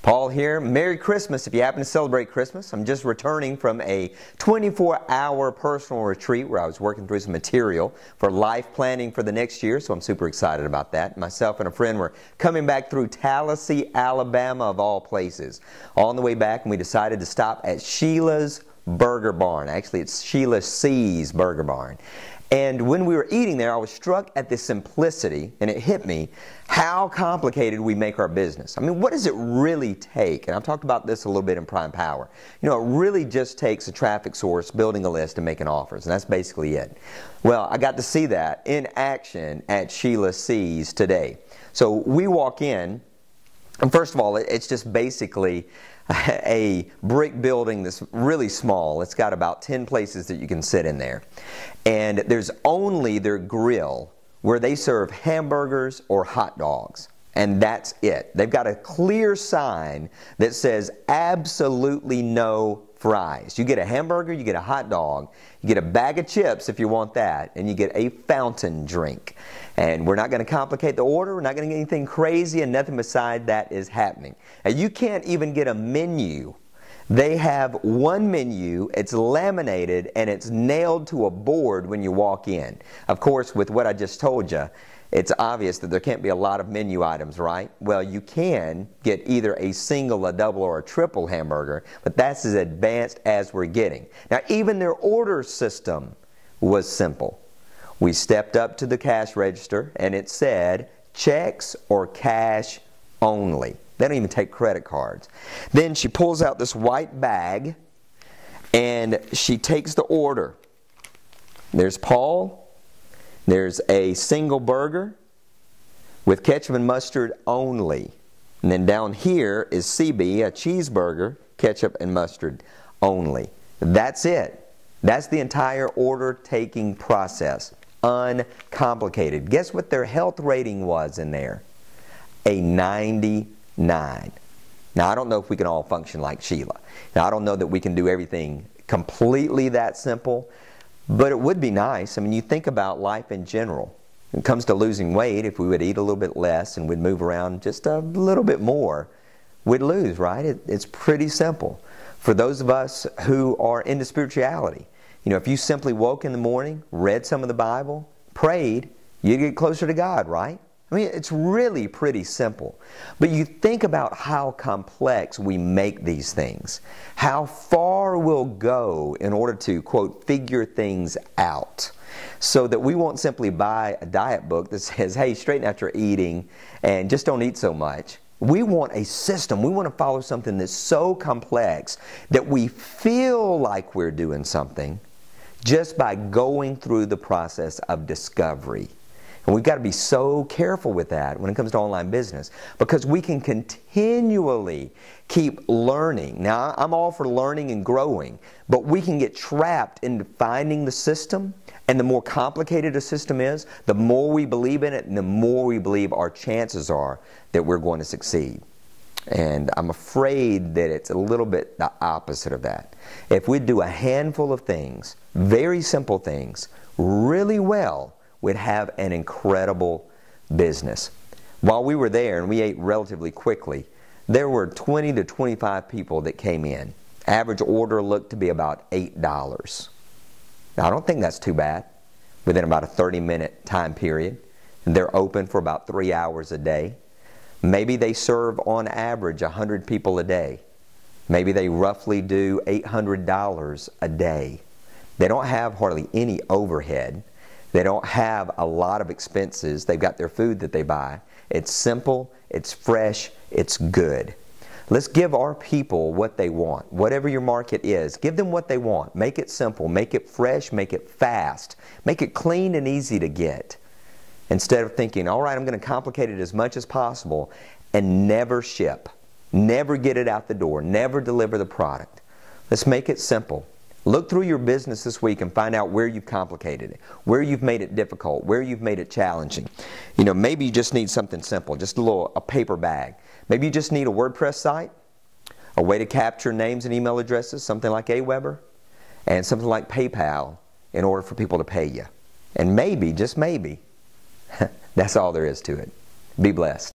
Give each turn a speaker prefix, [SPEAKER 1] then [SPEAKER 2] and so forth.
[SPEAKER 1] Paul here. Merry Christmas if you happen to celebrate Christmas. I'm just returning from a 24-hour personal retreat where I was working through some material for life planning for the next year, so I'm super excited about that. Myself and a friend were coming back through Tallahassee, Alabama, of all places. On the way back, and we decided to stop at Sheila's Burger Barn. Actually, it's Sheila C's Burger Barn. And when we were eating there, I was struck at the simplicity, and it hit me, how complicated we make our business. I mean, what does it really take? And I've talked about this a little bit in Prime Power. You know, it really just takes a traffic source, building a list, and making offers, and that's basically it. Well, I got to see that in action at Sheila C's today. So we walk in, and first of all, it's just basically a brick building that's really small. It's got about 10 places that you can sit in there. And there's only their grill where they serve hamburgers or hot dogs. And that's it. They've got a clear sign that says absolutely no fries. You get a hamburger, you get a hot dog, you get a bag of chips if you want that, and you get a fountain drink. And we're not going to complicate the order, we're not going to get anything crazy, and nothing beside that is happening. And you can't even get a menu. They have one menu, it's laminated, and it's nailed to a board when you walk in. Of course, with what I just told you, it's obvious that there can't be a lot of menu items, right? Well, you can get either a single, a double, or a triple hamburger, but that's as advanced as we're getting. Now, even their order system was simple. We stepped up to the cash register, and it said checks or cash only. They don't even take credit cards. Then she pulls out this white bag, and she takes the order. There's Paul. There's a single burger with ketchup and mustard only. And then down here is CB, a cheeseburger, ketchup and mustard only. That's it. That's the entire order taking process. Uncomplicated. Guess what their health rating was in there? A 99. Now, I don't know if we can all function like Sheila. Now, I don't know that we can do everything completely that simple. But it would be nice. I mean, you think about life in general. When it comes to losing weight, if we would eat a little bit less and we'd move around just a little bit more, we'd lose, right? It's pretty simple. For those of us who are into spirituality, you know, if you simply woke in the morning, read some of the Bible, prayed, you'd get closer to God, right? I mean, it's really pretty simple. But you think about how complex we make these things. How far we'll go in order to, quote, figure things out. So that we won't simply buy a diet book that says, hey, straighten out your eating and just don't eat so much. We want a system. We want to follow something that's so complex that we feel like we're doing something just by going through the process of discovery. And we've got to be so careful with that when it comes to online business, because we can continually keep learning. Now, I'm all for learning and growing, but we can get trapped into finding the system, and the more complicated a system is, the more we believe in it, and the more we believe our chances are that we're going to succeed. And I'm afraid that it's a little bit the opposite of that. If we do a handful of things, very simple things, really well, we'd have an incredible business. While we were there, and we ate relatively quickly, there were 20 to 25 people that came in. Average order looked to be about $8. Now, I don't think that's too bad within about a 30-minute time period. And they're open for about 3 hours a day. Maybe they serve on average 100 people a day. Maybe they roughly do $800 a day. They don't have hardly any overhead. They don't have a lot of expenses. They've got their food that they buy. It's simple, it's fresh, it's good. Let's give our people what they want. Whatever your market is, give them what they want. Make it simple, make it fresh, make it fast. Make it clean and easy to get. Instead of thinking, all right, I'm going to complicate it as much as possible and never ship. Never get it out the door. Never deliver the product. Let's make it simple. Look through your business this week and find out where you've complicated it, where you've made it difficult, where you've made it challenging. You know, maybe you just need something simple, just a paper bag. Maybe you just need a WordPress site, a way to capture names and email addresses, something like Aweber, and something like PayPal in order for people to pay you. And maybe, just maybe, that's all there is to it. Be blessed.